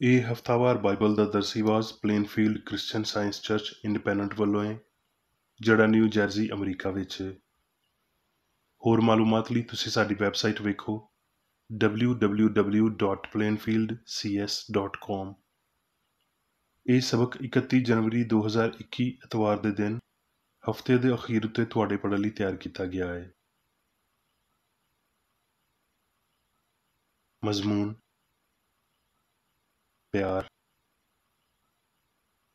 ਇਹ ਹਫ਼ਤਾਵਾਰ ਬਾਈਬਲ ਦਾ ਦਰਸੀਵਾਜ਼ Plainfield Christian Science Church Independent ਵੱਲੋਂ ਹੈ, ਜਿਹੜਾ ਨਿਊ ਜਰਜ਼ੀ ਅਮਰੀਕਾ ਵਿੱਚ ਹੈ। ਹੋਰ ਮਾਲੂਮਾਤ ਲਈ ਤੁਸੀਂ ਸਾਡੀ ਵੈਬਸਾਈਟ ਵੇਖੋ www.plainfieldcs.com। ਇਹ ਸਬਕ 31 ਜਨਵਰੀ 2021 ਐਤਵਾਰ ਦੇ ਦਿਨ ਹਫ਼ਤੇ ਦੇ ਅਖੀਰ ਉੱਤੇ ਤੁਹਾਡੇ ਪੜ੍ਹਨ ਲਈ ਤਿਆਰ ਕੀਤਾ ਗਿਆ ਹੈ। ਮਜ਼ਮੂਨ: ਪਿਆਰ।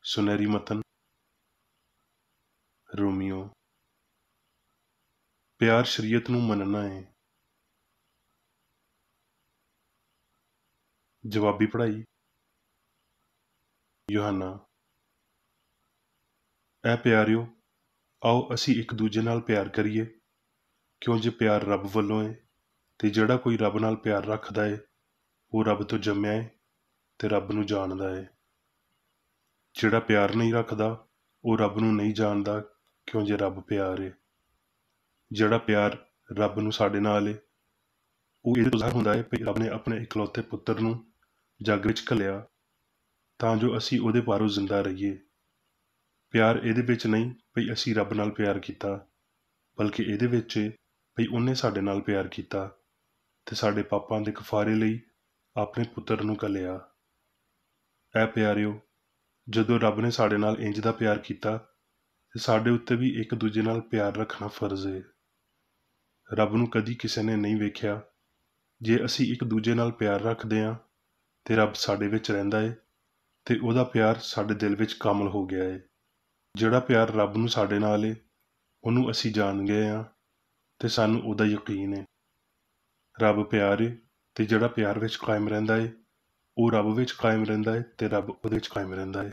ਸੁਨਹਿਰੀ ਮਤਨ: ਰੋਮੀਓ। ਪਿਆਰ ਸ਼ਰੀਅਤ ਨੂੰ ਮੰਨਣਾ ਹੈ। ਜਵਾਬੀ ਪੜ੍ਹਾਈ: ਯੋਹਾਨਾ। ਐ ਪਿਆਰਿਓ, ਆਓ ਅਸੀਂ ਇੱਕ ਦੂਜੇ ਨਾਲ ਪਿਆਰ ਕਰੀਏ, ਕਿਉਂ ਜੇ ਪਿਆਰ ਰੱਬ ਵੱਲੋਂ ਹੈ ਤੇ ਜਿਹੜਾ ਕੋਈ ਰੱਬ ਨਾਲ ਪਿਆਰ ਰੱਖਦਾ ਹੈ ਉਹ ਰੱਬ ਤੋਂ ਜੰਮਿਆ ਹੈ ਤੇ ਰੱਬ ਨੂੰ ਜਾਣਦਾ ਹੈ। ਜਿਹੜਾ ਪਿਆਰ ਨਹੀਂ ਰੱਖਦਾ ਉਹ ਰੱਬ ਨੂੰ ਨਹੀਂ ਜਾਣਦਾ, ਕਿਉਂ ਜੇ ਰੱਬ ਪਿਆਰ ਹੈ। ਜਿਹੜਾ ਪਿਆਰ ਰੱਬ ਨੂੰ ਸਾਡੇ ਨਾਲ ਹੈ ਉਹ ਇਹਦੇ ਤੋਂ ਜ਼ਾਹਰ ਹੁੰਦਾ ਹੈ ਕਿ ਰੱਬ ਨੇ ਆਪਣੇ ਇਕਲੌਤੇ ਪੁੱਤਰ ਨੂੰ ਜੱਗ ਵਿੱਚ ਘੱਲਿਆ ਤਾਂ ਜੋ ਅਸੀਂ ਉਹਦੇ ਬਾਹਰੋਂ ਜ਼ਿੰਦਾ ਰਹੀਏ। ਪਿਆਰ ਇਹਦੇ ਵਿੱਚ ਨਹੀਂ ਭਈ ਅਸੀਂ ਰੱਬ ਨਾਲ ਪਿਆਰ ਕੀਤਾ, ਬਲਕਿ ਇਹਦੇ ਵਿੱਚ ਭਈ ਉਹਨੇ ਸਾਡੇ ਨਾਲ ਪਿਆਰ ਕੀਤਾ ਤੇ ਸਾਡੇ ਪਾਪਾਂ ਦੇ ਕਫਾਰੇ ਲਈ ਆਪਣੇ ਪੁੱਤਰ ਨੂੰ ਘੱਲਿਆ। ਐ ਪਿਆਰਿਓ, ਜਦੋਂ ਰੱਬ ਨੇ ਸਾਡੇ ਨਾਲ ਇੰਜ ਦਾ ਪਿਆਰ ਕੀਤਾ ਤੇ ਸਾਡੇ ਉੱਤੇ ਵੀ ਇੱਕ ਦੂਜੇ ਨਾਲ ਪਿਆਰ ਰੱਖਣਾ ਫਰਜ਼ ਹੈ। ਰੱਬ ਨੂੰ ਕਦੀ ਕਿਸੇ ਨੇ ਨਹੀਂ ਵੇਖਿਆ। ਜੇ ਅਸੀਂ ਇੱਕ ਦੂਜੇ ਨਾਲ ਪਿਆਰ ਰੱਖਦੇ ਹਾਂ ਤੇ ਰੱਬ ਸਾਡੇ ਵਿੱਚ ਰਹਿੰਦਾ ਹੈ ਤੇ ਉਹਦਾ ਪਿਆਰ ਸਾਡੇ ਦਿਲ ਵਿੱਚ ਕਾਮਲ ਹੋ ਗਿਆ ਹੈ। ਜਿਹੜਾ ਪਿਆਰ ਰੱਬ ਨੂੰ ਸਾਡੇ ਨਾਲ ਹੈ ਉਹਨੂੰ ਅਸੀਂ ਜਾਣ ਗਏ ਹਾਂ ਤੇ ਸਾਨੂੰ ਉਹਦਾ ਯਕੀਨ ਹੈ। ਰੱਬ ਪਿਆਰ ਹੈ ਤੇ ਜਿਹੜਾ ਪਿਆਰ ਵਿੱਚ ਕਾਇਮ ਰਹਿੰਦਾ ਹੈ ਉਹ ਰੱਬ ਵਿੱਚ ਕਾਇਮ ਰਹਿੰਦਾ ਹੈ ਤੇ ਰੱਬ ਉਹਦੇ ਵਿੱਚ ਕਾਇਮ ਰਹਿੰਦਾ ਹੈ।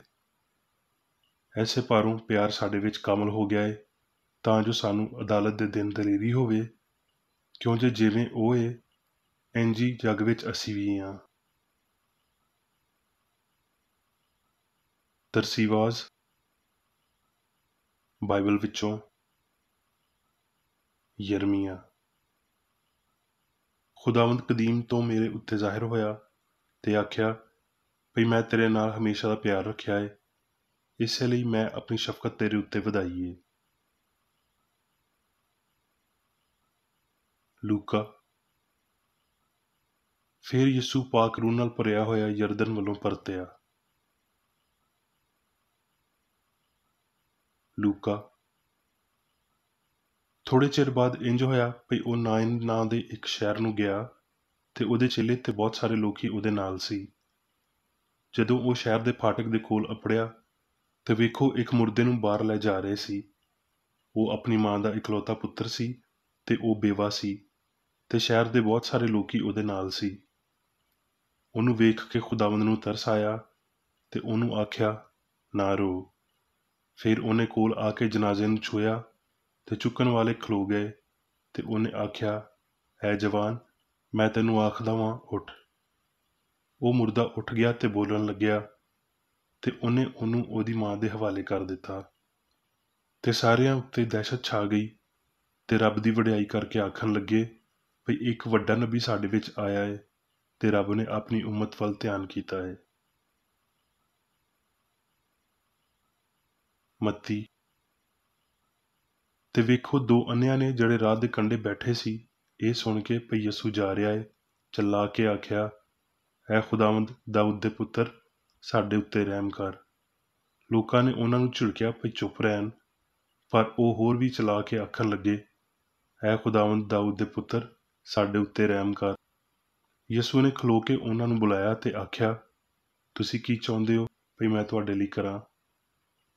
ਐਸੇ ਭਾਰੋਂ ਪਿਆਰ ਸਾਡੇ ਵਿੱਚ ਕਾਮਲ ਹੋ ਗਿਆ ਹੈ ਤਾਂ ਜੋ ਸਾਨੂੰ ਅਦਾਲਤ ਦੇ ਦਿਨ ਦਲੇਰੀ ਹੋਵੇ, ਕਿਉਂ ਜੇ ਜਿਵੇਂ ਉਹ ਹੈ ਇੰਜ ਹੀ ਜੱਗ ਵਿੱਚ ਅਸੀਂ ਵੀ ਹਾਂ। ਦਰਸੀਵਾਜ਼ ਬਾਈਬਲ ਵਿੱਚੋਂ ਯਰਮੀਆ। ਖੁਦਾਵੰਦ ਕਦੀਮ ਤੋਂ ਮੇਰੇ ਉੱਤੇ ਜ਼ਾਹਿਰ ਹੋਇਆ ਤੇ ਆਖਿਆ ਭਈ ਮੈਂ ਤੇਰੇ ਨਾਲ ਹਮੇਸ਼ਾ ਦਾ ਪਿਆਰ ਰੱਖਿਆ ਹੈ, ਇਸੇ ਲਈ ਮੈਂ ਆਪਣੀ ਸ਼ਫਕਤ ਤੇਰੇ ਉੱਤੇ ਵਧਾਈ ਹੈ। ਲੂਕਾ। ਫਿਰ ਯਿਸੂ ਪਾਕ ਰੂਹ ਨਾਲ ਭਰਿਆ ਹੋਇਆ ਯਰਦਨ ਵੱਲੋਂ ਪਰਤਿਆ। ਲੂਕਾ। ਥੋੜੇ ਚਿਰ ਬਾਅਦ ਇੰਜ ਹੋਇਆ ਭਈ ਉਹ ਨਾਇਨ ਨਾਂ ਦੇ ਇੱਕ ਸ਼ਹਿਰ ਨੂੰ ਗਿਆ ਤੇ ਉਹਦੇ ਚੇਲੇ ਤੇ ਬਹੁਤ ਸਾਰੇ ਲੋਕੀ ਉਹਦੇ ਨਾਲ ਸੀ। ਜਦੋਂ ਉਹ ਸ਼ਹਿਰ ਦੇ ਫਾਟਕ ਦੇ ਕੋਲ ਅੱਪੜਿਆ ਤੇ ਵੇਖੋ ਇੱਕ ਮੁਰਦੇ ਨੂੰ ਬਾਹਰ ਲੈ ਜਾ ਰਹੇ ਸੀ। ਉਹ ਆਪਣੀ ਮਾਂ ਦਾ ਇਕਲੌਤਾ ਪੁੱਤਰ ਸੀ ਤੇ ਉਹ ਬੇਵਾ ਸੀ ਤੇ ਸ਼ਹਿਰ ਦੇ ਬਹੁਤ ਸਾਰੇ ਲੋਕੀ ਉਹਦੇ ਨਾਲ ਸੀ। ਉਹਨੂੰ ਵੇਖ ਕੇ ਖੁਦਾਵੰਦ ਨੂੰ ਤਰਸ ਆਇਆ ਤੇ ਉਹਨੂੰ ਆਖਿਆ, ਨਾ ਰੋ। ਫਿਰ ਉਹਨੇ ਕੋਲ ਆ ਕੇ ਜਨਾਜ਼ੇ ਨੂੰ ਛੂਹਿਆ ਤੇ ਚੁੱਕਣ ਵਾਲੇ ਖਲੋ ਗਏ ਤੇ ਉਹਨੇ ਆਖਿਆ, ਐ ਜਵਾਨ, ਮੈਂ ਤੈਨੂੰ ਆਖਦਾ ਵਾਂ, ਉੱਠ। ਉਹ ਮੁਰਦਾ ਉੱਠ ਗਿਆ ਤੇ ਬੋਲਣ ਲੱਗਿਆ ਤੇ ਉਹਨੇ ਉਹਨੂੰ ਉਹਦੀ ਮਾਂ ਦੇ ਹਵਾਲੇ ਕਰ ਦਿੱਤਾ। ਤੇ ਸਾਰਿਆਂ ਉੱਤੇ ਦਹਿਸ਼ਤ ਛਾ ਗਈ ਤੇ ਰੱਬ ਦੀ ਵਡਿਆਈ ਕਰਕੇ ਆਖਣ ਲੱਗੇ ਭਈ ਇੱਕ ਵੱਡਾ ਨਬੀ ਸਾਡੇ ਵਿੱਚ ਆਇਆ ਹੈ ਤੇ ਰੱਬ ਨੇ ਆਪਣੀ ਉਮਤ ਵੱਲ ਧਿਆਨ ਕੀਤਾ ਹੈ। ਮੱਤੀ। ਤੇ ਵੇਖੋ ਦੋ ਅੰਨ੍ਹਿਆਂ ਨੇ ਜਿਹੜੇ ਰਾਹ ਦੇ ਕੰਢੇ ਬੈਠੇ ਸੀ, ਇਹ ਸੁਣ ਕੇ ਭਈ ਯਿਸੂ ਜਾ ਰਿਹਾ ਹੈ, ਚਿল্ਲਾ ਕੇ ਆਖਿਆ, ਐ ਖੁਦਾਵੰਦ ਦਾਊਦ ਦੇ ਪੁੱਤਰ, ਸਾਡੇ ਉੱਤੇ ਰਹਿਮ ਕਰ। ਲੋਕਾਂ ਨੇ ਉਹਨਾਂ ਨੂੰ ਝਿੜਕਿਆ ਭਈ ਚੁੱਪ ਰਹਿਣ, ਪਰ ਉਹ ਹੋਰ ਵੀ ਚਿল্ਲਾ ਕੇ ਆਖਣ ਲੱਗੇ, ਐ ਖੁਦਾਵੰਦ ਦਾਊਦ ਦੇ ਪੁੱਤਰ, ਸਾਡੇ ਉੱਤੇ ਰਹਿਮ ਕਰ। ਯਿਸੂ ਨੇ ਖਲੋ ਕੇ ਉਹਨਾਂ ਨੂੰ ਬੁਲਾਇਆ ਤੇ ਆਖਿਆ, ਤੁਸੀਂ ਕੀ ਚਾਹੁੰਦੇ ਹੋ ਭਈ ਮੈਂ ਤੁਹਾਡੇ ਲਈ ਕਰਾਂ?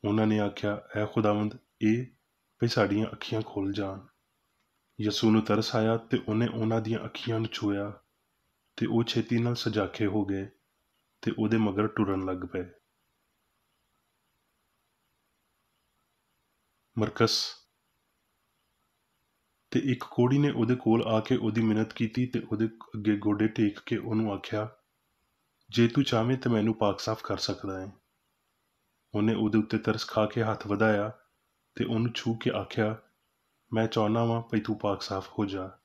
ਉਹਨਾਂ ਨੇ ਆਖਿਆ, ਐ ਖੁਦਾਵੰਦ, ਇਹ ਭਈ ਸਾਡੀਆਂ ਅੱਖੀਆਂ ਖੁੱਲ੍ਹ ਜਾਣ। ਯਿਸੂ ਨੂੰ ਤਰਸ ਆਇਆ ਤੇ ਉਹਨੇ ਉਹਨਾਂ ਦੀਆਂ ਅੱਖੀਆਂ ਨੂੰ ਛੂਹਿਆ ਤੇ ਉਹ ਛੇਤੀ ਨਾਲ ਸਜਾਖੇ ਹੋ ਗਏ ਤੇ ਉਹਦੇ ਮਗਰ ਟੁਰਨ ਲੱਗ ਪਏ। ਮਰਕਸ। ਤੇ ਇੱਕ ਕੋੜੀ ਨੇ ਉਹਦੇ ਕੋਲ ਆ ਕੇ ਉਹਦੀ ਮਿੰਨਤ ਕੀਤੀ ਤੇ ਉਹਦੇ ਅੱਗੇ ਗੋਡੇ ਟੇਕ ਕੇ ਉਹਨੂੰ ਆਖਿਆ, ਜੇ ਤੂੰ ਚਾਹਵੇਂ ਤਾਂ ਮੈਨੂੰ ਪਾਕ ਸਾਫ਼ ਕਰ ਸਕਦਾ ਹੈ। ਉਹਨੇ ਉਹਦੇ ਉੱਤੇ ਤਰਸ ਖਾ ਕੇ ਹੱਥ ਵਧਾਇਆ ਤੇ ਉਹਨੂੰ ਛੂਹ ਕੇ ਆਖਿਆ, ਮੈਂ ਚਾਹੁੰਦਾ ਵਾਂ ਭਈ ਤੂੰ ਪਾਕ ਸਾਫ਼ ਹੋ ਜਾ।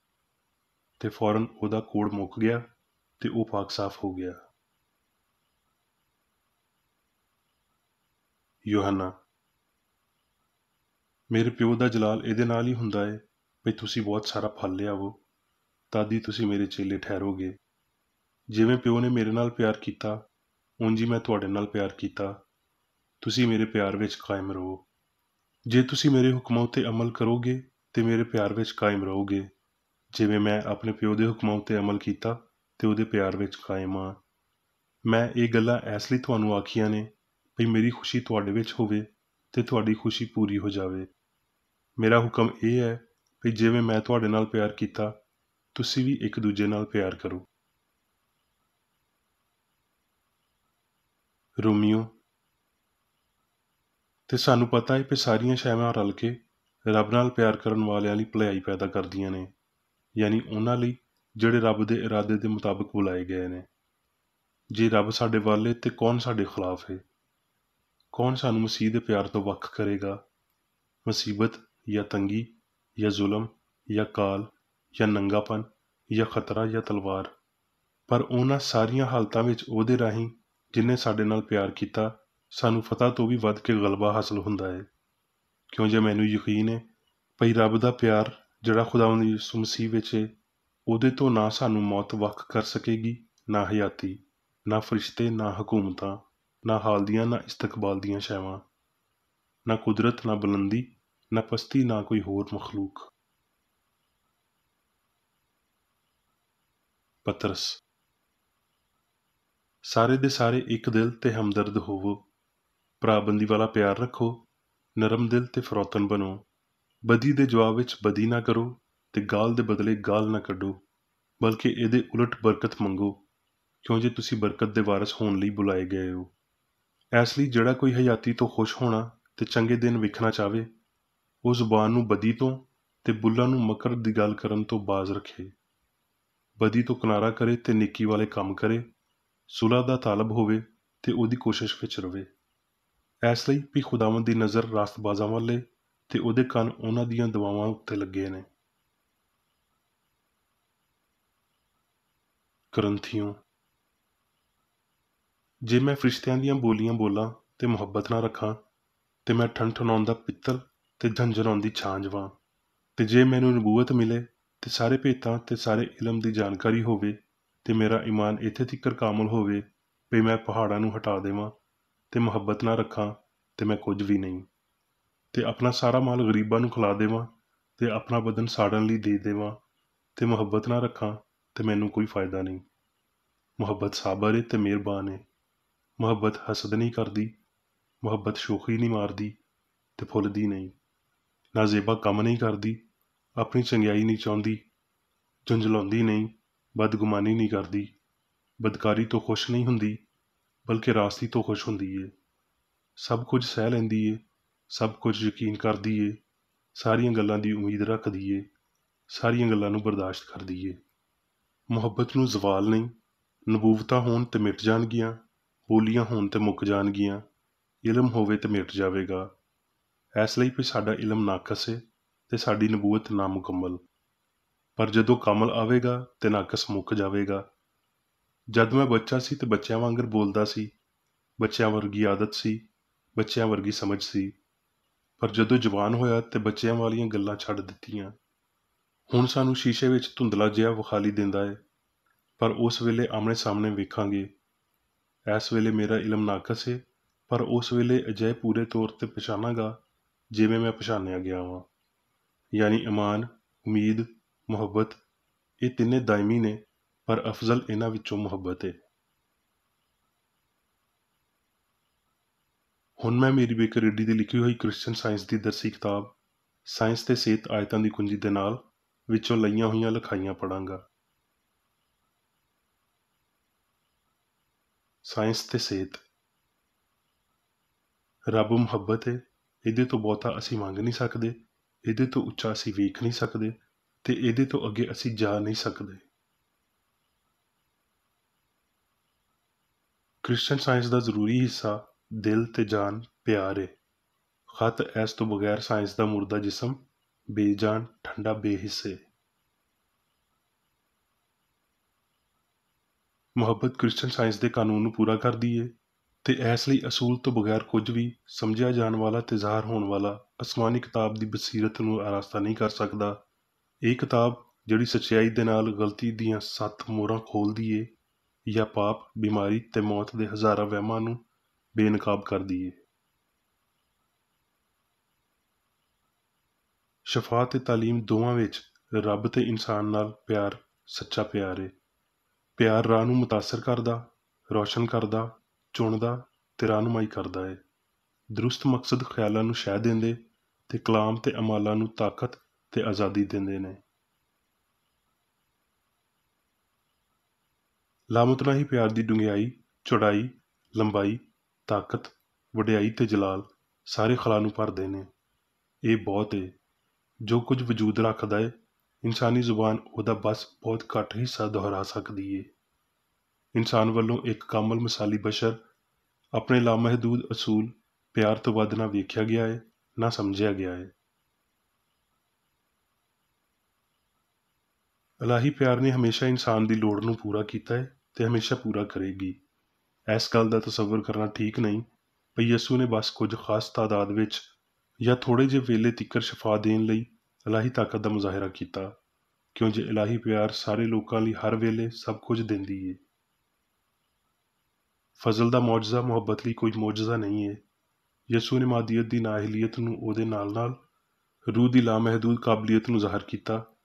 ਤੇ ਫੌਰਨ ਉਹਦਾ ਕੋੜ ਮੁੱਕ ਗਿਆ ਤੇ ਉਹ ਪਾਕ ਸਾਫ਼ ਹੋ ਗਿਆ। ਯੋਹੰਨਾ। ਮੇਰੇ ਪਿਓ ਦਾ ਜਲਾਲ ਇਹਦੇ ਨਾਲ ਹੀ ਹੁੰਦਾ ਹੈ ਵੀ ਤੁਸੀਂ ਬਹੁਤ ਸਾਰਾ ਫਲ ਲਿਆਵੋ, ਤਦ ਹੀ ਤੁਸੀਂ ਮੇਰੇ ਚੇਲੇ ਠਹਿਰੋਗੇ। ਜਿਵੇਂ ਪਿਓ ਨੇ ਮੇਰੇ ਨਾਲ ਪਿਆਰ ਕੀਤਾ, ਉਂਝ ਹੀ ਮੈਂ ਤੁਹਾਡੇ ਨਾਲ ਪਿਆਰ ਕੀਤਾ। ਤੁਸੀਂ ਮੇਰੇ ਪਿਆਰ ਵਿੱਚ ਕਾਇਮ ਰਹੋ। ਜੇ ਤੁਸੀਂ ਮੇਰੇ ਹੁਕਮਾਂ ਉੱਤੇ ਅਮਲ ਕਰੋਗੇ ਤੇ ਮੇਰੇ ਪਿਆਰ ਵਿੱਚ ਕਾਇਮ ਰਹੋਗੇ, ਜਿਵੇਂ ਮੈਂ ਆਪਣੇ ਪਿਓ ਦੇ ਹੁਕਮਾਂ ਉੱਤੇ ਅਮਲ ਕੀਤਾ ਤੇ ਉਹਦੇ ਪਿਆਰ ਵਿੱਚ ਕਾਇਮ ਹਾਂ। ਮੈਂ ਇਹ ਗੱਲਾਂ ਇਸ ਲਈ ਤੁਹਾਨੂੰ ਆਖੀਆਂ ਨੇ ਵੀ ਮੇਰੀ ਖੁਸ਼ੀ ਤੁਹਾਡੇ ਵਿੱਚ ਹੋਵੇ ਤੇ ਤੁਹਾਡੀ ਖੁਸ਼ੀ ਪੂਰੀ ਹੋ ਜਾਵੇ। ਮੇਰਾ ਹੁਕਮ ਇਹ ਹੈ ਵੀ ਜਿਵੇਂ ਮੈਂ ਤੁਹਾਡੇ ਨਾਲ ਪਿਆਰ ਕੀਤਾ, ਤੁਸੀਂ ਵੀ ਇੱਕ ਦੂਜੇ ਨਾਲ ਪਿਆਰ ਕਰੋ। ਰੋਮੀਓ। ਤੇ ਸਾਨੂੰ ਪਤਾ ਹੈ ਕਿ ਸਾਰੀਆਂ ਸ਼ੈਵਾਂ ਰਲ ਕੇ ਰੱਬ ਨਾਲ ਪਿਆਰ ਕਰਨ ਵਾਲਿਆਂ ਲਈ ਭਲਾਈ ਪੈਦਾ ਕਰਦੀਆਂ ਨੇ, ਯਾਨੀ ਉਹਨਾਂ ਲਈ ਜਿਹੜੇ ਰੱਬ ਦੇ ਇਰਾਦੇ ਦੇ ਮੁਤਾਬਕ ਬੁਲਾਏ ਗਏ ਨੇ। ਜੇ ਰੱਬ ਸਾਡੇ ਵੱਲ ਹੈ ਤੇ ਕੌਣ ਸਾਡੇ ਖਿਲਾਫ ਹੈ? ਕੌਣ ਸਾਨੂੰ ਮਸੀਹ ਦੇ ਪਿਆਰ ਤੋਂ ਵੱਖ ਕਰੇਗਾ? ਮੁਸੀਬਤ ਜਾਂ ਤੰਗੀ ਜਾਂ ਜ਼ੁਲਮ ਜਾਂ ਕਾਲ ਜਾਂ ਨੰਗਾਪਨ ਜਾਂ ਖਤਰਾ ਜਾਂ ਤਲਵਾਰ? ਪਰ ਉਹਨਾਂ ਸਾਰੀਆਂ ਹਾਲਤਾਂ ਵਿੱਚ ਉਹਦੇ ਰਾਹੀਂ ਜਿਹਨੇ ਸਾਡੇ ਨਾਲ ਪਿਆਰ ਕੀਤਾ, ਸਾਨੂੰ ਫਤਹ ਤੋਂ ਵੀ ਵੱਧ ਕੇ ਗਲਬਾ ਹਾਸਲ ਹੁੰਦਾ ਹੈ। ਕਿਉਂ ਜੇ ਮੈਨੂੰ ਯਕੀਨ ਹੈ ਭਈ ਰੱਬ ਦਾ ਪਿਆਰ ਜਿਹੜਾ ਖੁਦਾਵੰਦ ਯਿਸੂ ਮਸੀਹ ਵਿੱਚ ਹੈ, ਉਹਦੇ ਤੋਂ ਨਾ ਸਾਨੂੰ ਮੌਤ ਵੱਖ ਕਰ ਸਕੇਗੀ, ਨਾ ਹਯਾਤੀ, ਨਾ ਫਰਿਸ਼ਤੇ, ਨਾ ਹਕੂਮਤਾਂ, ਨਾ ਹਾਲ ਦੀਆਂ ਨਾ ਇਸਤਕਬਾਲ ਦੀਆਂ ਸ਼ੈਵਾਂ, ਨਾ ਕੁਦਰਤ, ਨਾ ਬੁਲੰਦੀ, ਨਾ ਪਸਤੀ, ਨਾ ਕੋਈ ਹੋਰ ਮਖਲੂਕ। ਪਤਰਸ। ਸਾਰੇ ਦੇ ਸਾਰੇ ਇੱਕ ਦਿਲ ਤੇ ਹਮਦਰਦ ਹੋਵੋ, ਭਰਾਬੰਦੀ ਵਾਲਾ ਪਿਆਰ ਰੱਖੋ, ਨਰਮ ਦਿਲ ਤੇ ਫਰੋਤਨ ਬਣੋ। ਬਦੀ ਦੇ ਜਵਾਬ ਵਿੱਚ ਬਦੀ ਨਾ ਕਰੋ ਤੇ ਗਾਲ ਦੇ ਬਦਲੇ ਗਾਲ ਨਾ ਕੱਢੋ, ਬਲਕਿ ਇਹਦੇ ਉਲਟ ਬਰਕਤ ਮੰਗੋ, ਕਿਉਂ ਜੇ ਤੁਸੀਂ ਬਰਕਤ ਦੇ ਵਾਰਸ ਹੋਣ ਲਈ ਬੁਲਾਏ ਗਏ ਹੋ। ਇਸ ਲਈ ਜਿਹੜਾ ਕੋਈ ਹਯਾਤੀ ਤੋਂ ਖੁਸ਼ ਹੋਣਾ ਤੇ ਚੰਗੇ ਦਿਨ ਵੇਖਣਾ ਚਾਹਵੇ, ਉਹ ਜ਼ੁਬਾਨ ਨੂੰ ਬਦੀ ਤੋਂ ਤੇ ਬੁੱਲਾਂ ਨੂੰ ਮਕਰ ਦੀ ਗੱਲ ਕਰਨ ਤੋਂ ਬਾਜ਼ ਰੱਖੇ। ਬਦੀ ਤੋਂ ਕਿਨਾਰਾ ਕਰੇ ਤੇ ਨੇਕੀ ਵਾਲੇ ਕੰਮ ਕਰੇ, ਸੁਲ੍ਹਾ ਦਾ ਤਾਲਬ ਹੋਵੇ ਤੇ ਉਹਦੀ ਕੋਸ਼ਿਸ਼ ਵਿੱਚ ਰਵੇ। ਇਸ ਲਈ ਵੀ ਖੁਦਾਵੰਦ ਦੀ ਨਜ਼ਰ ਰਾਸਤਬਾਜ਼ਾਂ ਵੱਲ ਏ ਤੇ ਉਹਦੇ ਕੰਨ ਉਹਨਾਂ ਦੀਆਂ ਦੁਆਵਾਂ ਉੱਤੇ ਲੱਗੇ ਨੇ। ਕਰੰਥੀਓ। ਜੇ ਮੈਂ ਫਰਿਸ਼ਤਿਆਂ ਦੀਆਂ ਬੋਲੀਆਂ ਬੋਲਾਂ ਤੇ ਮੁਹੱਬਤ ਨਾ ਰੱਖਾਂ, ਤੇ ਮੈਂ ਠਣਠਣਾਉਂਦਾ ਪਿੱਤਲ ਤੇ ਝੰਝਣਾਉਂਦੀ ਛਾਂਝ ਵਾਂ। ਤੇ ਜੇ ਮੈਨੂੰ ਨਬੂਵਤ ਮਿਲੇ ਤੇ ਸਾਰੇ ਭੇਤਾਂ ਤੇ ਸਾਰੇ ਇਲਮ ਦੀ ਜਾਣਕਾਰੀ ਹੋਵੇ, ਤੇ ਮੇਰਾ ਈਮਾਨ ਇੱਥੇ ਤੀਕਰ ਕਾਮਲ ਹੋਵੇ ਵੀ ਮੈਂ ਪਹਾੜਾਂ ਨੂੰ ਹਟਾ ਦੇਵਾਂ, ਤੇ ਮੁਹੱਬਤ ਨਾ ਰੱਖਾਂ ਤੇ ਮੈਂ ਕੁਝ ਵੀ ਨਹੀਂ। ਤੇ ਆਪਣਾ ਸਾਰਾ ਮਾਲ ਗਰੀਬਾਂ ਨੂੰ ਖਿਲਾ ਦੇਵਾਂ ਤੇ ਆਪਣਾ ਬਦਨ ਸਾੜਨ ਲਈ ਦੇ ਦੇਵਾਂ, ਤੇ ਮੁਹੱਬਤ ਨਾ ਰੱਖਾਂ ਤੇ ਮੈਨੂੰ ਕੋਈ ਫਾਇਦਾ ਨਹੀਂ। ਮੁਹੱਬਤ ਸਾਬਰ ਏ ਤੇ ਮਿਹਰਬਾਨ ਏ। ਮੁਹੱਬਤ ਹਸਦ ਨਹੀਂ ਕਰਦੀ, ਮੁਹੱਬਤ ਸ਼ੋਖੀ ਨਹੀਂ ਮਾਰਦੀ ਤੇ ਫੁੱਲਦੀ ਨਹੀਂ, ਨਾ ਜ਼ੇਬਾ ਕੰਮ ਨਹੀਂ ਕਰਦੀ, ਆਪਣੀ ਚੰਗਿਆਈ ਨਹੀਂ ਚਾਹੁੰਦੀ, ਝੁੰਝਲਾਉਂਦੀ ਨਹੀਂ, ਬਦਗੁਮਾਨੀ ਨਹੀਂ ਕਰਦੀ, ਬਦਕਾਰੀ ਤੋਂ ਖੁਸ਼ ਨਹੀਂ ਹੁੰਦੀ, ਬਲਕਿ ਰਾਸਤੀ ਤੋਂ ਖੁਸ਼ ਹੁੰਦੀ ਏ। ਸਭ ਕੁਝ ਸਹਿ ਲੈਂਦੀ ਏ, ਸਭ ਕੁਝ ਯਕੀਨ ਕਰਦੀ ਏ, ਸਾਰੀਆਂ ਗੱਲਾਂ ਦੀ ਉਮੀਦ ਰੱਖਦੀ ਏ, ਸਾਰੀਆਂ ਗੱਲਾਂ ਨੂੰ ਬਰਦਾਸ਼ਤ ਕਰਦੀ ਏ। ਮੁਹੱਬਤ ਨੂੰ ਜ਼ਵਾਲ ਨਹੀਂ। ਨਬੂਵਤਾਂ ਹੋਣ ਤੇ ਮਿਟ ਜਾਣਗੀਆਂ, ਬੋਲੀਆਂ ਹੋਣ ਤੇ ਮੁੱਕ ਜਾਣਗੀਆਂ, ਇਲਮ ਹੋਵੇ ਤੇ ਮਿਟ ਜਾਵੇਗਾ। ਇਸ ਲਈ ਵੀ ਸਾਡਾ ਇਲਮ ਨਾਕਸ ਏ ਤੇ ਸਾਡੀ ਨਬੂਵਤ ਨਾਮੁਕੰਮਲ। ਪਰ ਜਦੋਂ ਕਮਲ ਆਵੇਗਾ ਤੇ ਨਾਕਸ ਮੁੱਕ ਜਾਵੇਗਾ। ਜਦ ਮੈਂ ਬੱਚਾ ਸੀ ਤੇ ਬੱਚਿਆਂ ਵਾਂਗਰ ਬੋਲਦਾ ਸੀ, ਬੱਚਿਆਂ ਵਰਗੀ ਆਦਤ ਸੀ, ਬੱਚਿਆਂ ਵਰਗੀ ਸਮਝ ਸੀ। ਪਰ ਜਦੋਂ ਜਵਾਨ ਹੋਇਆ ਤੇ ਬੱਚਿਆਂ ਵਾਲੀਆਂ ਗੱਲਾਂ ਛੱਡ ਦਿੱਤੀਆਂ। ਹੁਣ ਸਾਨੂੰ ਸ਼ੀਸ਼ੇ ਵਿੱਚ ਧੁੰਦਲਾ ਜਿਹਾ ਵਿਖਾਲੀ ਦਿੰਦਾ ਏ, ਪਰ ਉਸ ਵੇਲੇ ਆਮਣੇ ਸਾਹਮਣੇ ਵੇਖਾਂਗੇ। ਇਸ ਵੇਲੇ ਮੇਰਾ ਇਲਮ ਨਾਕਸ ਏ, ਪਰ ਉਸ ਵੇਲੇ ਅਜਿਹੇ ਪੂਰੇ ਤੌਰ ਤੇ ਪਛਾਣਾਂਗਾ ਜਿਵੇਂ ਮੈਂ ਪਛਾਣਿਆ ਗਿਆ ਵਾਂ। ਯਾਨੀ ਈਮਾਨ, ਉਮੀਦ, ਮੁਹੱਬਤ, ਇਹ ਤਿੰਨੇ ਦਾਇਮੀ ਨੇ, ਪਰ ਅਫਜ਼ਲ ਇਹਨਾਂ ਵਿੱਚੋਂ ਮੁਹੱਬਤ ਏ। ਹੁਣ ਮੈਂ ਮੇਰੀ ਬੇਕਰ ਰੈਡੀ ਦੀ ਲਿਖੀ ਹੋਈ ਕ੍ਰਿਸਚਨ ਸਾਇੰਸ ਦੀ ਦਰਸੀ ਕਿਤਾਬ ਸਾਇੰਸ ਤੇ ਸਿਹਤ ਆਇਤਾਂ ਦੀ ਕੁੰਜੀ ਦੇ ਨਾਲ ਵਿੱਚੋਂ ਲਈਆਂ ਹੋਈਆਂ ਲਿਖਾਈਆਂ ਪੜ੍ਹਾਂਗਾ। ਸਾਇੰਸ ਤੇ ਸਿਹਤ। ਰੱਬ ਮੁਹੱਬਤ ਏ, ਇਹਦੇ ਤੋਂ ਬਹੁਤਾ ਅਸੀਂ ਮੰਗ ਨਹੀਂ ਸਕਦੇ, ਇਹਦੇ ਤੋਂ ਉੱਚਾ ਅਸੀਂ ਵੇਖ ਨਹੀਂ ਸਕਦੇ ਤੇ ਇਹਦੇ ਤੋਂ ਅੱਗੇ ਅਸੀਂ ਜਾ ਨਹੀਂ ਸਕਦੇ। ਕ੍ਰਿਸਚਨ ਸਾਇੰਸ ਦਾ ਜ਼ਰੂਰੀ ਹਿੱਸਾ ਦਿਲ ਤੇ ਜਾਨ ਪਿਆਰ ਏ। ਖਤ ਇਸ ਤੋਂ ਬਗੈਰ ਸਾਇੰਸ ਦਾ ਮੁਰਦਾ ਜਿਸਮ ਬੇਜਾਨ, ਠੰਡਾ, ਬੇਹਿੱਸ ਏ। ਮੁਹੱਬਤ ਕ੍ਰਿਸਚਨ ਸਾਇੰਸ ਦੇ ਕਾਨੂੰਨ ਨੂੰ ਪੂਰਾ ਕਰਦੀ ਏ। ਤੇ ਇਸ ਲਈ ਅਸੂਲ ਤੋਂ ਬਗੈਰ ਕੁਝ ਵੀ ਸਮਝਿਆ ਜਾਣ ਵਾਲਾ ਤੇ ਜ਼ਾਹਰ ਹੋਣ ਵਾਲਾ ਅਸਮਾਨੀ ਕਿਤਾਬ ਦੀ ਬਸੀਰਤ ਨੂੰ ਆਰਾਸਤਾ ਨਹੀਂ ਕਰ ਸਕਦਾ। ਇਹ ਕਿਤਾਬ ਜਿਹੜੀ ਸੱਚਾਈ ਦੇ ਨਾਲ ਗਲਤੀ ਦੀਆਂ 7 ਮੋਹਰਾਂ ਖੋਲ੍ਹਦੀ ਏ, ਜਾਂ ਪਾਪ, ਬਿਮਾਰੀ ਤੇ ਮੌਤ ਦੇ ਹਜ਼ਾਰਾਂ ਵਹਿਮਾਂ ਨੂੰ ਬੇਨਕਾਬ ਕਰਦੀ ਏ। ਸ਼ਫਾ ਤੇ ਤਾਲੀਮ ਦੋਵਾਂ ਵਿੱਚ ਰੱਬ ਤੇ ਇਨਸਾਨ ਨਾਲ ਪਿਆਰ ਸੱਚਾ ਪਿਆਰ ਏ। ਪਿਆਰ ਰਾਹ ਨੂੰ ਮੁਤਾਸਰ ਕਰਦਾ, ਰੌਸ਼ਨ ਕਰਦਾ, ਚੁਣਦਾ ਤੇ ਰਹਿਨੁਮਾਈ ਕਰਦਾ ਏ। ਦਰੁਸਤ ਮਕਸਦ ਖਿਆਲਾਂ ਨੂੰ ਸ਼ਹਿ ਦਿੰਦੇ ਤੇ ਕਲਾਮ ਤੇ ਅਮਾਲਾਂ ਨੂੰ ਤਾਕਤ ਤੇ ਆਜ਼ਾਦੀ ਦਿੰਦੇ ਨੇ। ਲਾਮਤਨਾਹੀ ਪਿਆਰ ਦੀ ਡੂੰਘਾਈ, ਚੌੜਾਈ, ਲੰਬਾਈ, ਤਾਕਤ, ਵਡਿਆਈ ਤੇ ਜਲਾਲ ਸਾਰੇ ਖਲਾ ਨੂੰ ਭਰਦੇ ਨੇ। ਇਹ ਬਹੁਤ ਏ। ਜੋ ਕੁਝ ਵਜੂਦ ਰੱਖਦਾ ਏ, ਇਨਸਾਨੀ ਜ਼ੁਬਾਨ ਉਹਦਾ ਬਸ ਬਹੁਤ ਘੱਟ ਹਿੱਸਾ ਦੁਹਰਾ ਸਕਦੀ ਏ। ਇਨਸਾਨ ਵੱਲੋਂ ਇੱਕ ਕਾਮਲ ਮਿਸਾਲੀ ਬਸ਼ਰ ਆਪਣੇ ਲਾਮਹਦੂਦ ਅਸੂਲ ਪਿਆਰ ਤੋਂ ਵੱਧ ਨਾ ਵੇਖਿਆ ਗਿਆ ਏ, ਨਾ ਸਮਝਿਆ ਗਿਆ ਏ। ਇਲਾਹੀ ਪਿਆਰ ਨੇ ਹਮੇਸ਼ਾ ਇਨਸਾਨ ਦੀ ਲੋੜ ਨੂੰ ਪੂਰਾ ਕੀਤਾ ਏ ਤੇ ਹਮੇਸ਼ਾ ਪੂਰਾ ਕਰੇਗੀ। ਇਸ ਗੱਲ ਦਾ ਤਸੱਵੁਰ ਕਰਨਾ ਠੀਕ ਨਹੀਂ ਭਈ ਯਿਸੂ ਨੇ ਬਸ ਕੁਝ ਖਾਸ ਤਾਦਾਦ ਵਿੱਚ ਜਾਂ ਥੋੜ੍ਹੇ ਜਿਹੇ ਵੇਲੇ ਤੀਕਰ ਸ਼ਫਾ ਦੇਣ ਲਈ ਇਲਾਹੀ ਤਾਕਤ ਦਾ ਮੁਜ਼ਾਹਿਰਾ ਕੀਤਾ, ਕਿਉਂ ਜੇ ਇਲਾਹੀ ਪਿਆਰ ਸਾਰੇ ਲੋਕਾਂ ਲਈ ਹਰ ਵੇਲੇ ਸਭ ਕੁਝ ਦਿੰਦੀ ਏ। ਫਜ਼ਲ ਦਾ ਮੌਜਜ਼ਾ ਮੁਹੱਬਤ ਲਈ ਕੋਈ ਮੌਜਜ਼ਾ ਨਹੀਂ ਏ। ਯਿਸੂ ਨੇ ਮਾਦੀਅਤ ਦੀ ਨਾਅਹਿਲੀਅਤ ਨੂੰ ਉਹਦੇ ਨਾਲ ਰੂਹ ਦੀ ਲਾਮਹਿਦੂਦ ਕਾਬਲੀਅਤ ਨੂੰ ਜ਼ਾਹਰ ਕੀਤਾ।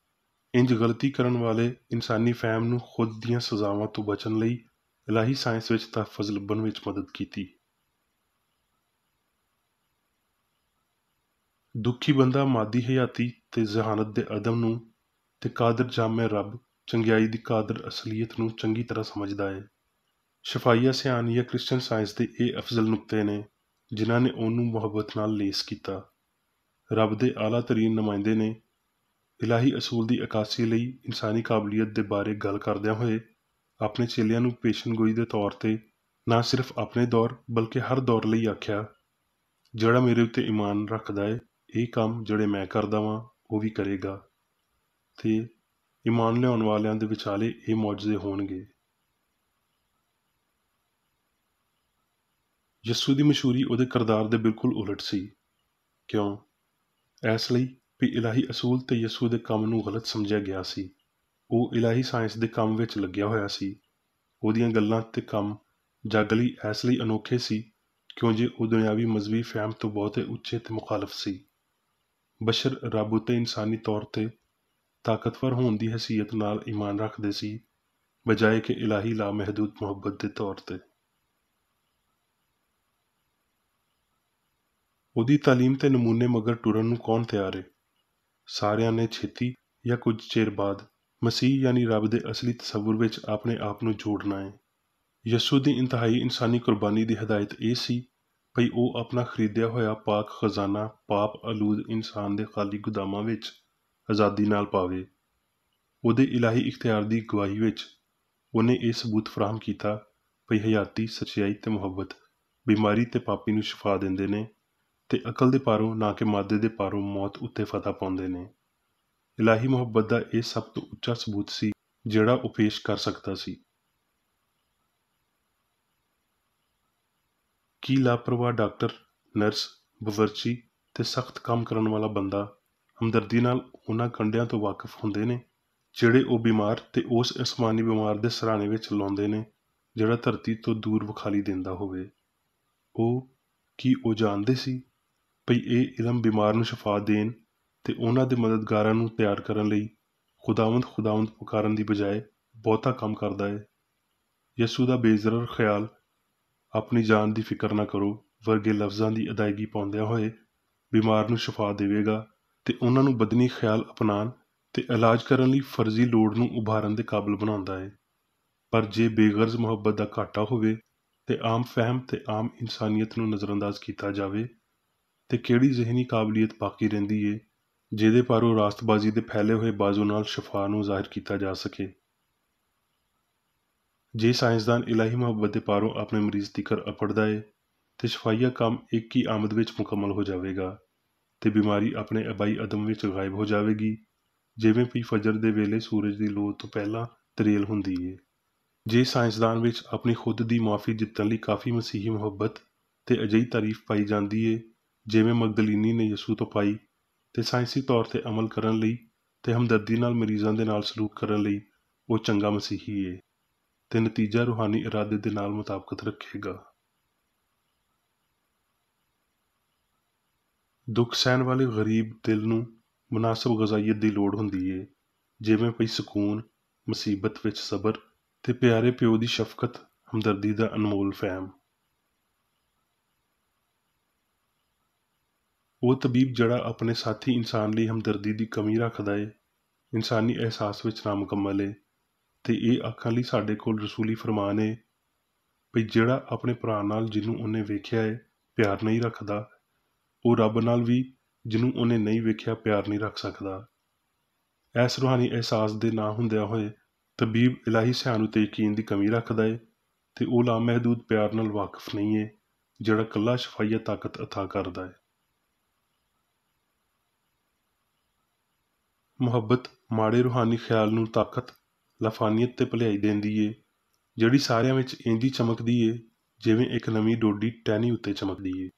ਇੰਜ ਗਲਤੀ ਕਰਨ ਵਾਲੇ ਇਨਸਾਨੀ ਫਹਿਮ ਨੂੰ ਖੁਦ ਦੀਆਂ ਸਜ਼ਾਵਾਂ ਤੋਂ ਬਚਣ ਲਈ ਇਲਾਹੀ ਸਾਇੰਸ ਵਿੱਚ ਤਹਫ਼ੁਜ਼ ਲੱਭਣ ਵਿੱਚ ਮਦਦ ਕੀਤੀ। ਦੁਖੀ ਬੰਦਾ ਮਾਦੀ ਹਯਾਤੀ ਤੇ ਜ਼ਹਾਨਤ ਦੇ ਅਦਮ ਨੂੰ ਤੇ ਕਾਦਰ ਜਾਮੇ ਰੱਬ ਚੰਗਿਆਈ ਦੀ ਕਾਦਰ ਅਸਲੀਅਤ ਨੂੰ ਚੰਗੀ ਤਰ੍ਹਾਂ ਸਮਝਦਾ ਏ। ਸ਼ਫਾਈਆ ਸਿਆਨ ਜਾਂ ਕ੍ਰਿਸਚਨ ਸਾਇੰਸ ਦੇ ਇਹ ਅਫਜ਼ਲ ਨੁਕਤੇ ਨੇ ਜਿਨ੍ਹਾਂ ਨੇ ਉਹਨੂੰ ਮੁਹੱਬਤ ਨਾਲ ਲੇਸ ਕੀਤਾ। ਰੱਬ ਦੇ ਆਲਾ ਤਰੀਨ ਨੁਮਾਇੰਦੇ ਨੇ ਇਲਾਹੀ ਅਸੂਲ ਦੀ ਅਕਾਸੀ ਲਈ ਇਨਸਾਨੀ ਕਾਬਲੀਅਤ ਦੇ ਬਾਰੇ ਗੱਲ ਕਰਦਿਆਂ ਹੋਏ ਆਪਣੇ ਚੇਲਿਆਂ ਨੂੰ ਪੇਸ਼ਨਗੋਈ ਦੇ ਤੌਰ ਤੇ ਨਾ ਸਿਰਫ ਆਪਣੇ ਦੌਰ ਬਲਕਿ ਹਰ ਦੌਰ ਲਈ ਆਖਿਆ, ਜਿਹੜਾ ਮੇਰੇ ਉੱਤੇ ਈਮਾਨ ਰੱਖਦਾ ਏ, ਇਹ ਕੰਮ ਜਿਹੜੇ ਮੈਂ ਕਰਦਾ ਵਾਂ ਉਹ ਵੀ ਕਰੇਗਾ ਤੇ ਈਮਾਨ ਲਿਆਉਣ ਵਾਲਿਆਂ ਦੇ ਵਿਚਾਲੇ ਇਹ ਮੌਜਜ਼ੇ ਹੋਣਗੇ। ਯਿਸੂ ਦੀ ਮਸ਼ਹੂਰੀ ਉਹਦੇ ਕਿਰਦਾਰ ਦੇ ਬਿਲਕੁਲ ਉਲਟ ਸੀ। ਕਿਉਂ? ਇਸ ਲਈ ਵੀ ਇਲਾਹੀ ਅਸੂਲ ਤੇ ਯਿਸੂ ਦੇ ਕੰਮ ਨੂੰ ਗਲਤ ਸਮਝਿਆ ਗਿਆ ਸੀ। ਉਹ ਇਲਾਹੀ ਸਾਇੰਸ ਦੇ ਕੰਮ ਵਿੱਚ ਲੱਗਿਆ ਹੋਇਆ ਸੀ। ਉਹਦੀਆਂ ਗੱਲਾਂ ਤੇ ਕੰਮ ਜੱਗ ਲਈ ਇਸ ਲਈ ਅਨੋਖੇ ਸੀ ਕਿਉਂ ਜੇ ਉਹ ਦੁਨਿਆਵੀ ਮਜ਼ਹਬੀ ਫਹਿਮ ਤੋਂ ਬਹੁਤੇ ਉੱਚੇ ਤੇ ਮੁਖਾਲਫ ਸੀ। ਬਸ਼ਰ ਰੱਬ ਉੱਤੇ ਇਨਸਾਨੀ ਤੌਰ ਤੇ ਤਾਕਤਵਰ ਹੋਣ ਦੀ ਹੈਸੀਅਤ ਨਾਲ ਈਮਾਨ ਰੱਖਦੇ ਸੀ, ਬਜਾਏ ਕਿ ਇਲਾਹੀ ਲਾਮਹਿਦੂਦ ਮੁਹੱਬਤ ਦੇ ਤੌਰ ਤੇ। ਉਹਦੀ ਤਾਲੀਮ ਤੇ ਨਮੂਨੇ ਮਗਰ ਟੁਰਨ ਨੂੰ ਕੌਣ ਤਿਆਰ ਏ? ਸਾਰਿਆਂ ਨੇ ਛੇਤੀ ਜਾਂ ਕੁਝ ਚਿਰ ਬਾਅਦ ਮਸੀਹ ਯਾਨੀ ਰੱਬ ਦੇ ਅਸਲੀ ਤਸੱਵੁਰ ਵਿੱਚ ਆਪਣੇ ਆਪ ਨੂੰ ਜੋੜਨਾ ਏ। ਯਿਸੂ ਦੀ ਇੰਤਹਾਈ ਇਨਸਾਨੀ ਕੁਰਬਾਨੀ ਦੀ ਹਦਾਇਤ ਇਹ ਸੀ ਭਈ ਉਹ ਆਪਣਾ ਖਰੀਦਿਆ ਹੋਇਆ ਪਾਕ ਖਜ਼ਾਨਾ ਪਾਪ ਆਲੂਦ ਇਨਸਾਨ ਦੇ ਖਾਲੀ ਗੁਦਾਮਾਂ ਵਿੱਚ ਆਜ਼ਾਦੀ ਨਾਲ ਪਾਵੇ। ਉਹਦੇ ਇਲਾਹੀ ਇਖਤਿਆਰ ਦੀ ਗਵਾਹੀ ਵਿੱਚ ਉਹਨੇ ਇਹ ਸਬੂਤ ਫਰਾਹਮ ਕੀਤਾ ਭਈ ਹਯਾਤੀ, ਸੱਚਾਈ ਤੇ ਮੁਹੱਬਤ ਬਿਮਾਰੀ ਤੇ ਪਾਪੀ ਨੂੰ ਸ਼ਿਫਾ ਦਿੰਦੇ ਨੇ ਤੇ ਅਕਲ ਦੇ ਪਾਰੋਂ ਨਾ ਕਿ ਮਾਦੇ ਦੇ ਪਾਰੋਂ ਮੌਤ ਉੱਤੇ ਫਤਹ ਪਾਉਂਦੇ ਨੇ। ਇਲਾਹੀ ਮੁਹੱਬਤ ਦਾ ਇਹ ਸਭ ਤੋਂ ਉੱਚਾ ਸਬੂਤ ਸੀ ਜਿਹੜਾ ਉਹ ਪੇਸ਼ ਕਰ ਸਕਦਾ ਸੀ। ਕੀ ਲਾਪਰਵਾਹ ਡਾਕਟਰ, ਨਰਸ, ਬਵਰਚੀ ਤੇ ਸਖਤ ਕੰਮ ਕਰਨ ਵਾਲਾ ਬੰਦਾ ਹਮਦਰਦੀ ਨਾਲ ਉਹਨਾਂ ਕੰਡਿਆਂ ਤੋਂ ਵਾਕਿਫ ਹੁੰਦੇ ਨੇ ਜਿਹੜੇ ਉਹ ਬਿਮਾਰ ਤੇ ਉਸ ਅਸਮਾਨੀ ਬਿਮਾਰ ਦੇ ਸਰਾਣੇ ਵਿੱਚ ਲਾਉਂਦੇ ਨੇ ਜਿਹੜਾ ਧਰਤੀ ਤੋਂ ਦੂਰ ਵਿਖਾਲੀ ਦਿੰਦਾ ਹੋਵੇ? ਕੀ ਉਹ ਜਾਣਦੇ ਸੀ ਭਈ ਇਹ ਇਲਮ ਬਿਮਾਰ ਨੂੰ ਸ਼ਿਫਾ ਦੇਣ ਤੇ ਉਹਨਾਂ ਦੇ ਮਦਦਗਾਰਾਂ ਨੂੰ ਤਿਆਰ ਕਰਨ ਲਈ ਖੁਦਾਵੰਦ ਪੁਕਾਰਨ ਦੀ ਬਜਾਏ ਬਹੁਤਾ ਕੰਮ ਕਰਦਾ ਏ? ਯਿਸੂ ਦਾ ਬੇਜ਼ਰਰ ਖਿਆਲ ਆਪਣੀ ਜਾਨ ਦੀ ਫਿਕਰ ਨਾ ਕਰੋ ਵਰਗੇ ਲਫ਼ਜ਼ਾਂ ਦੀ ਅਦਾਇਗੀ ਪਾਉਂਦਿਆਂ ਹੋਏ ਬਿਮਾਰ ਨੂੰ ਸ਼ਿਫਾ ਦੇਵੇਗਾ ਤੇ ਉਹਨਾਂ ਨੂੰ ਬਦਨੀ ਖਿਆਲ ਅਪਣਾਉਣ ਤੇ ਇਲਾਜ ਕਰਨ ਲਈ ਫਰਜ਼ੀ ਲੋੜ ਨੂੰ ਉਭਾਰਨ ਦੇ ਕਾਬਲ ਬਣਾਉਂਦਾ ਏ। ਪਰ ਜੇ ਬੇਗਰਜ਼ ਮੁਹੱਬਤ ਦਾ ਘਾਟਾ ਹੋਵੇ ਤੇ ਆਮ ਫਹਿਮ ਤੇ ਆਮ ਇਨਸਾਨੀਅਤ ਨੂੰ ਨਜ਼ਰਅੰਦਾਜ਼ ਕੀਤਾ ਜਾਵੇ ਤੇ ਕਿਹੜੀ ਜ਼ਿਹਨੀ ਕਾਬਲੀਅਤ ਬਾਕੀ ਰਹਿੰਦੀ ਏ ਜਿਹਦੇ ਪਾਰੋਂ ਰਾਸਤਬਾਜ਼ੀ ਦੇ ਫੈਲੇ ਹੋਏ ਬਾਜ਼ੂ ਨਾਲ ਸ਼ਿਫਾ ਨੂੰ ਜ਼ਾਹਿਰ ਕੀਤਾ ਜਾ ਸਕੇ? ਜੇ ਸਾਇੰਸਦਾਨ ਇਲਾਹੀ ਮੁਹੱਬਤ ਦੇ ਪਾਰੋਂ ਆਪਣੇ ਮਰੀਜ਼ ਤੀਕਰ ਅਪੜਦਾ ਏ ਤੇ ਸ਼ਫਾਈਆ ਕੰਮ ਇੱਕ ਹੀ ਆਮਦ ਵਿੱਚ ਮੁਕੰਮਲ ਹੋ ਜਾਵੇਗਾ ਤੇ ਬਿਮਾਰੀ ਆਪਣੇ ਅਬਾਈ ਅਦਮ ਵਿੱਚ ਗਾਇਬ ਹੋ ਜਾਵੇਗੀ, ਜਿਵੇਂ ਵੀ ਫਜਰ ਦੇ ਵੇਲੇ ਸੂਰਜ ਦੀ ਲੋਅ ਤੋਂ ਪਹਿਲਾਂ ਤਰੀਲ ਹੁੰਦੀ ਏ। ਜੇ ਸਾਇੰਸਦਾਨ ਵਿੱਚ ਆਪਣੀ ਖੁਦ ਦੀ ਮੁਆਫ਼ੀ ਜਿੱਤਣ ਲਈ ਕਾਫ਼ੀ ਮਸੀਹੀ ਮੁਹੱਬਤ ਤੇ ਅਜਿਹੀ ਤਾਰੀਫ਼ ਪਾਈ ਜਾਂਦੀ ਏ ਜਿਵੇਂ ਮਗਦਲੀਨੀ ਨੇ ਯਸੂ ਤੋਂ ਪਾਈ, ਤੇ ਸਾਇੰਸੀ ਤੌਰ ਤੇ ਅਮਲ ਕਰਨ ਲਈ ਤੇ ਹਮਦਰਦੀ ਨਾਲ ਮਰੀਜ਼ਾਂ ਦੇ ਨਾਲ ਸਲੂਕ ਕਰਨ ਲਈ ਉਹ ਚੰਗਾ ਮਸੀਹੀ ਏ, ਤੇ ਨਤੀਜਾ ਰੂਹਾਨੀ ਇਰਾਦੇ ਦੇ ਨਾਲ ਮੁਤਾਬਕਤ ਰੱਖੇਗਾ। ਦੁੱਖ ਸਹਿਣ ਵਾਲੇ ਗਰੀਬ ਦਿਲ ਨੂੰ ਮੁਨਾਸਬ ਗ਼ਜ਼ਾਈਅਤ ਦੀ ਲੋੜ ਹੁੰਦੀ ਏ, ਜਿਵੇਂ ਪਈ ਸਕੂਨ, ਮੁਸੀਬਤ ਵਿੱਚ ਸਬਰ ਤੇ ਪਿਆਰੇ ਪਿਓ ਦੀ ਸ਼ਫਕਤ, ਹਮਦਰਦੀ ਦਾ ਅਨਮੋਲ ਫਹਿਮ। ਉਹ ਤਬੀਬ ਜਿਹੜਾ ਆਪਣੇ ਸਾਥੀ ਇਨਸਾਨ ਲਈ ਹਮਦਰਦੀ ਦੀ ਕਮੀ ਰੱਖਦਾ ਏ, ਇਨਸਾਨੀ ਅਹਿਸਾਸ ਵਿੱਚ ਨਾਮੁਕੰਮਲ ਏ, ਤੇ ਇਹ ਆਖਣ ਲਈ ਸਾਡੇ ਕੋਲ ਰਸੂਲੀ ਫਰਮਾਨ ਏ ਵੀ ਜਿਹੜਾ ਆਪਣੇ ਭਰਾ ਨਾਲ ਜਿਹਨੂੰ ਉਹਨੇ ਵੇਖਿਆ ਏ ਪਿਆਰ ਨਹੀਂ ਰੱਖਦਾ, ਉਹ ਰੱਬ ਨਾਲ ਵੀ ਜਿਹਨੂੰ ਉਹਨੇ ਨਹੀਂ ਵੇਖਿਆ ਪਿਆਰ ਨਹੀਂ ਰੱਖ ਸਕਦਾ। ਇਸ ਰੂਹਾਨੀ ਅਹਿਸਾਸ ਦੇ ਨਾ ਹੁੰਦਿਆਂ ਹੋਏ ਤਬੀਬ ਇਲਾਹੀ ਸਿਆਣੂ ਤੇ ਯਕੀਨ ਦੀ ਕਮੀ ਰੱਖਦਾ ਏ, ਤੇ ਉਹ ਲਾਮਹਿਦੂਦ ਪਿਆਰ ਨਾਲ ਵਾਕਿਫ ਨਹੀਂ ਏ ਜਿਹੜਾ ਇਕੱਲਾ ਸ਼ਫਾਈਆ ਤਾਕਤ ਅਤਾ ਕਰਦਾ ਏ। ਮੁਹੱਬਤ ਮਾੜੇ ਰੂਹਾਨੀ ਖਿਆਲ ਨੂੰ ਤਾਕਤ, ਲਾਫਾਨੀਅਤ ਤੇ ਭਲਾਈ ਦਿੰਦੀ ਏ, ਜਿਹੜੀ ਸਾਰਿਆਂ ਵਿੱਚ ਇੰਝ ਚਮਕਦੀ ਏ ਜਿਵੇਂ ਇੱਕ ਨਵੀਂ ਡੋਡੀ ਟਹਿਣੀ ਉੱਤੇ ਚਮਕਦੀ ਏ।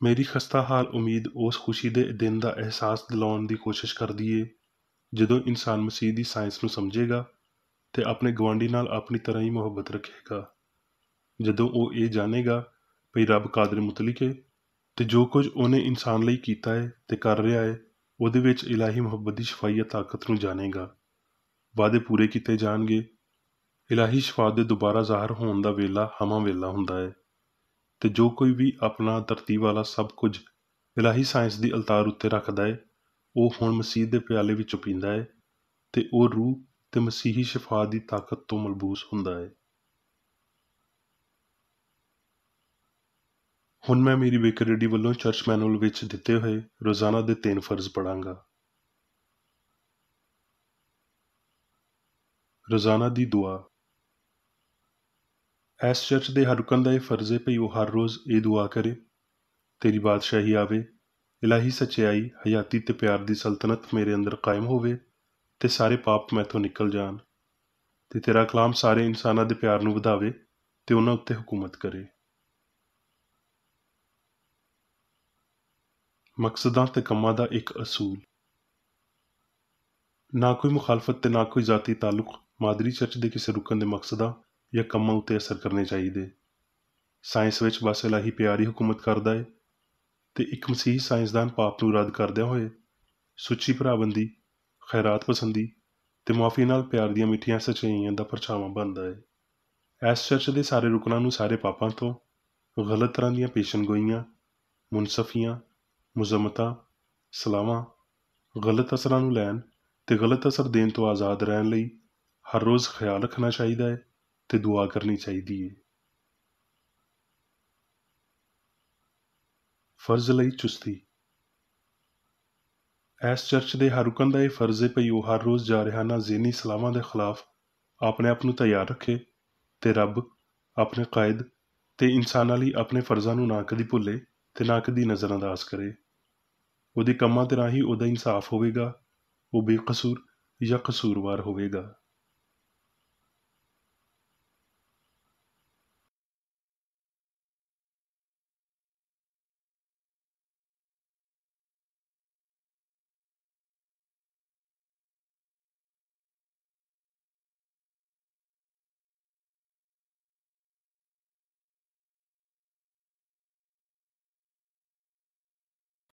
ਮੇਰੀ ਖਸਤਾ ਹਾਲ ਉਮੀਦ ਉਸ ਖੁਸ਼ੀ ਦੇ ਦਿਨ ਦਾ ਅਹਿਸਾਸ ਦਿਲਾਉਣ ਦੀ ਕੋਸ਼ਿਸ਼ ਕਰਦੀ ਏ ਜਦੋਂ ਇਨਸਾਨ ਮਸੀਹ ਦੀ ਸਾਇੰਸ ਨੂੰ ਸਮਝੇਗਾ ਤੇ ਆਪਣੇ ਗਵਾਂਢੀ ਨਾਲ ਆਪਣੀ ਤਰ੍ਹਾਂ ਹੀ ਮੁਹੱਬਤ ਰੱਖੇਗਾ, ਜਦੋਂ ਉਹ ਇਹ ਜਾਣੇਗਾ ਭਈ ਰੱਬ ਕਾਦਰ ਮੁਤਲਕ ਏ ਤੇ ਜੋ ਕੁਝ ਉਹਨੇ ਇਨਸਾਨ ਲਈ ਕੀਤਾ ਏ ਤੇ ਕਰ ਰਿਹਾ ਏ ਉਹਦੇ ਵਿੱਚ ਇਲਾਹੀ ਮੁਹੱਬਤ ਦੀ ਸ਼ਫਾਈਆ ਤਾਕਤ ਨੂੰ ਜਾਣੇਗਾ। ਵਾਅਦੇ ਪੂਰੇ ਕੀਤੇ ਜਾਣਗੇ। ਇਲਾਹੀ ਸ਼ਫਾਅਤ ਦੇ ਦੁਬਾਰਾ ਜ਼ਾਹਰ ਹੋਣ ਦਾ ਵੇਲਾ ਹਮਾਂ ਵੇਲਾ ਹੁੰਦਾ ਏ, ਤੇ ਜੋ ਕੋਈ ਵੀ ਆਪਣਾ ਧਰਤੀ ਵਾਲਾ ਸਭ ਕੁਝ ਇਲਾਹੀ ਸਾਇੰਸ ਦੀ ਅਲਤਾਰ ਉੱਤੇ ਰੱਖਦਾ ਏ, ਉਹ ਹੁਣ ਮਸੀਹ ਦੇ ਪਿਆਲੇ ਵਿੱਚੋਂ ਪੀਂਦਾ ਏ, ਤੇ ਉਹ ਰੂਹ ਤੇ ਮਸੀਹੀ ਸ਼ਫਾਅਤ ਦੀ ਤਾਕਤ ਤੋਂ ਮਲਬੂਸ ਹੁੰਦਾ ਏ। ਹੁਣ ਮੈਂ ਮੇਰੀ ਬੇਕਰ ਰੇਡੀ ਵੱਲੋਂ ਚਰਚ ਮੈਨੂਅਲ ਵਿੱਚ ਦਿੱਤੇ ਹੋਏ ਰੋਜ਼ਾਨਾ ਦੇ 3 ਫਰਜ਼ ਪੜਾਂਗਾ। ਰੋਜ਼ਾਨਾ ਦੀ ਦੁਆ। ਇਸ ਚਰਚ ਦੇ ਹਰ ਰੁਕਨ ਦਾ ਇਹ ਫਰਜ਼ ਏ ਭਈ ਉਹ ਹਰ ਰੋਜ਼ ਇਹ ਦੁਆ ਕਰੇ, ਤੇਰੀ ਬਾਦਸ਼ਾਹੀ ਆਵੇ, ਇਲਾਹੀ ਸੱਚਾਈ, ਹਯਾਤੀ ਤੇ ਪਿਆਰ ਦੀ ਸਲਤਨਤ ਮੇਰੇ ਅੰਦਰ ਕਾਇਮ ਹੋਵੇ ਤੇ ਸਾਰੇ ਪਾਪ ਮੈਥੋਂ ਨਿਕਲ ਜਾਣ, ਤੇ ਤੇਰਾ ਕਲਾਮ ਸਾਰੇ ਇਨਸਾਨਾਂ ਦੇ ਪਿਆਰ ਨੂੰ ਵਧਾਵੇ ਤੇ ਉਹਨਾਂ ਉੱਤੇ ਹੁਕੂਮਤ ਕਰੇ। ਮਕਸਦਾਂ ਤੇ ਕੰਮਾਂ ਦਾ ਇੱਕ ਅਸੂਲ। ਨਾ ਕੋਈ ਮੁਖਾਲਫਤ ਤੇ ਨਾ ਕੋਈ ਜ਼ਾਤੀ ਤਾਲੁਕ ਮਾਦਰੀ ਚਰਚ ਦੇ ਕਿਸੇ ਰੁਕਨ ਦੇ ਮਕਸਦਾਂ ਜਾਂ ਕੰਮਾਂ ਉੱਤੇ ਅਸਰ ਕਰਨੇ ਚਾਹੀਦੇ। ਸਾਇੰਸ ਵਿੱਚ ਬਸ ਇਲਾਹੀ ਪਿਆਰ ਹੀ ਹੁਕੂਮਤ ਕਰਦਾ ਏ, ਤੇ ਇੱਕ ਮਸੀਹੀ ਸਾਇੰਸਦਾਨ ਪਾਪ ਨੂੰ ਰੱਦ ਕਰਦਿਆਂ ਹੋਏ ਸੁੱਚੀ ਭਰਾਬੰਦੀ, ਖੈਰਾਤ ਪਸੰਦੀ ਤੇ ਮੁਆਫੀ ਨਾਲ ਪਿਆਰ ਦੀਆਂ ਮਿੱਠੀਆਂ ਸੱਚਾਈਆਂ ਦਾ ਪਰਛਾਵਾਂ ਬਣਦਾ ਏ। ਇਸ ਚਰਚ ਦੇ ਸਾਰੇ ਰੁਕਨਾਂ ਨੂੰ ਸਾਰੇ ਪਾਪਾਂ ਤੋਂ, ਗਲਤ ਤਰ੍ਹਾਂ ਦੀਆਂ ਪੇਸ਼ਨਗੋਈਆਂ, ਮੁਨਸਫੀਆਂ, ਮੁਜ਼ਮਤਾਂ, ਸਲਾਹਾਂ, ਗਲਤ ਅਸਰਾਂ ਨੂੰ ਲੈਣ ਤੇ ਗਲਤ ਅਸਰ ਦੇਣ ਤੋਂ ਆਜ਼ਾਦ ਰਹਿਣ ਲਈ ਹਰ ਰੋਜ਼ ਖਿਆਲ ਰੱਖਣਾ ਚਾਹੀਦਾ ਏ ਤੇ ਦੁਆ ਕਰਨੀ ਚਾਹੀਦੀ ਏ। ਫਰਜ਼ ਲਈ ਚੁਸਤੀ। ਇਸ ਚਰਚ ਦੇ ਹਰ ਰੁਕਨ ਦਾ ਇਹ ਫਰਜ਼ ਏ ਭਈ ਉਹ ਹਰ ਰੋਜ਼ ਜਾਰਹਾਨਾ ਜ਼ੇਨੀ ਸਲਾਹਾਂ ਦੇ ਖਿਲਾਫ ਆਪਣੇ ਆਪ ਨੂੰ ਤਿਆਰ ਰੱਖੇ ਤੇ ਰੱਬ, ਆਪਣੇ ਕਾਇਦ ਤੇ ਇਨਸਾਨਾਂ ਲਈ ਆਪਣੇ ਫਰਜ਼ਾਂ ਨੂੰ ਨਾ ਕਦੀ ਭੁੱਲੇ ਤੇ ਨਾ ਕਦੀ ਨਜ਼ਰਅੰਦਾਜ਼ ਕਰੇ। ਉਹਦੇ ਕੰਮਾਂ ਦੇ ਰਾਹੀਂ ਉਹਦਾ ਇਨਸਾਫ ਹੋਵੇਗਾ, ਉਹ ਬੇਕਸੂਰ ਜਾਂ ਕਸੂਰਵਾਰ ਹੋਵੇਗਾ।